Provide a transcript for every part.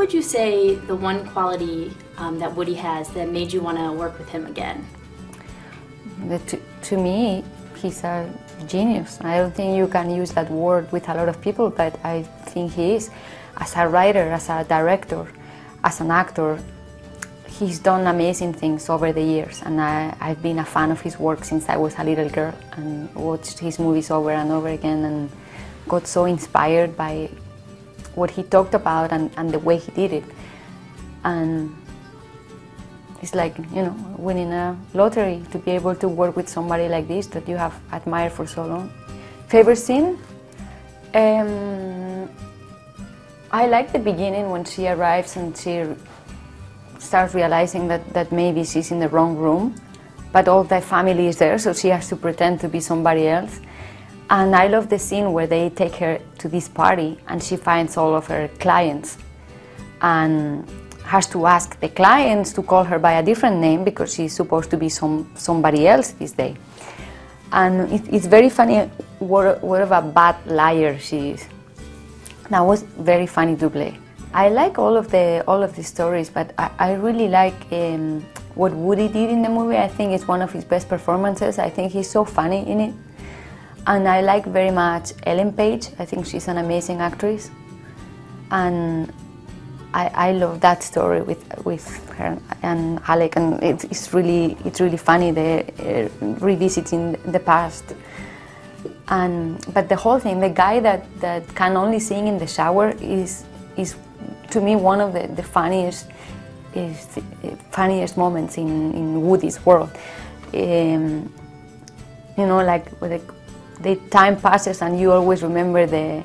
would you say the one quality that Woody has that made you want to work with him again? To me, he's a genius. I don't think you can use that word with a lot of people, but I think he is. As a writer, as a director, as an actor, he's done amazing things over the years, and I've been a fan of his work since I was a little girl and watched his movies over and over again and got so inspired by what he talked about and the way he did it. And it's like, you know, winning a lottery to be able to work with somebody like this that you have admired for so long. Favorite scene? I like the beginning when she arrives and she starts realizing that maybe she's in the wrong room, but all the family is there, so she has to pretend to be somebody else. And I love the scene where they take her to this party and she finds all of her clients and has to ask the clients to call her by a different name because she's supposed to be somebody else this day. And it's very funny what of a bad liar she is. That was very funny to play. I like all of the stories, but I really like what Woody did in the movie. I think it's one of his best performances. I think he's so funny in it. And I like very much Ellen Page. I think she's an amazing actress. And I love that story with her and Alec, and it's really funny, the revisiting the past. But the whole thing, the guy that can only sing in the shower is to me one of the funniest moments in Woody's world. You know, like the time passes and you always remember the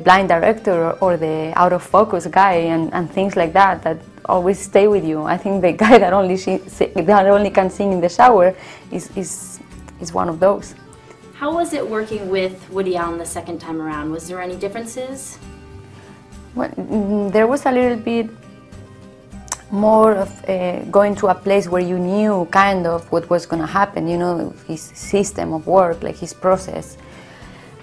blind director or the out of focus guy and things like that always stay with you. I think the guy that only can sing in the shower is one of those. How was it working with Woody Allen the second time around? Was there any differences? Well, there was a little bit more of going to a place where you knew kind of what was going to happen, you know, his system of work, like his process.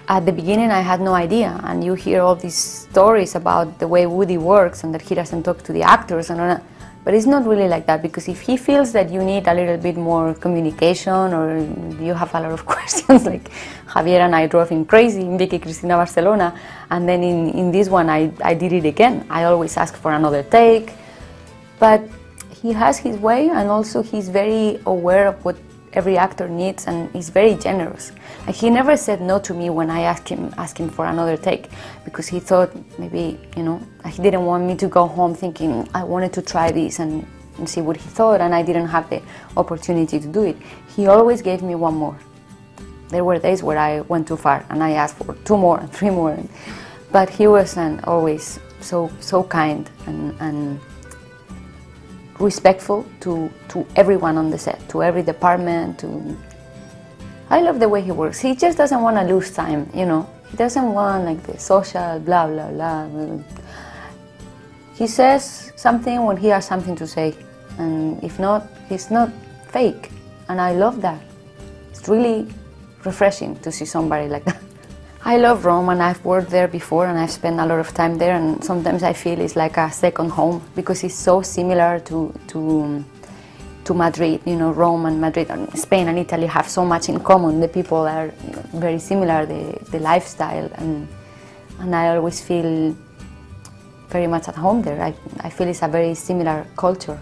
At the beginning I had no idea, and you hear all these stories about the way Woody works and that he doesn't talk to the actors and all that. But it's not really like that, because if he feels that you need a little bit more communication or you have a lot of questions, like Javier and I drove him crazy in Vicky Cristina Barcelona, and then in this one I did it again. I always ask for another take, but he has his way, and also he's very aware of what every actor needs, and he's very generous. Like, he never said no to me when I asked him for another take, because he thought maybe, you know, he didn't want me to go home thinking I wanted to try this and see what he thought, and I didn't have the opportunity to do it. He always gave me one more. There were days where I went too far and I asked for 2 more and 3 more, but he was always so kind and respectful to everyone on the set, to every department. I love the way he works. He just doesn't want to lose time, you know. He doesn't want like the social blah blah blah. He says something when he has something to say, and if not, he's not fake, and I love that. It's really refreshing to see somebody like that. I love Rome, and I've worked there before, and I've spent a lot of time there, and sometimes I feel it's like a second home, because it's so similar to Madrid. You know, Rome and Madrid and Spain and Italy have so much in common. The people are, you know, very similar, the lifestyle, and I always feel very much at home there. I feel it's a very similar culture.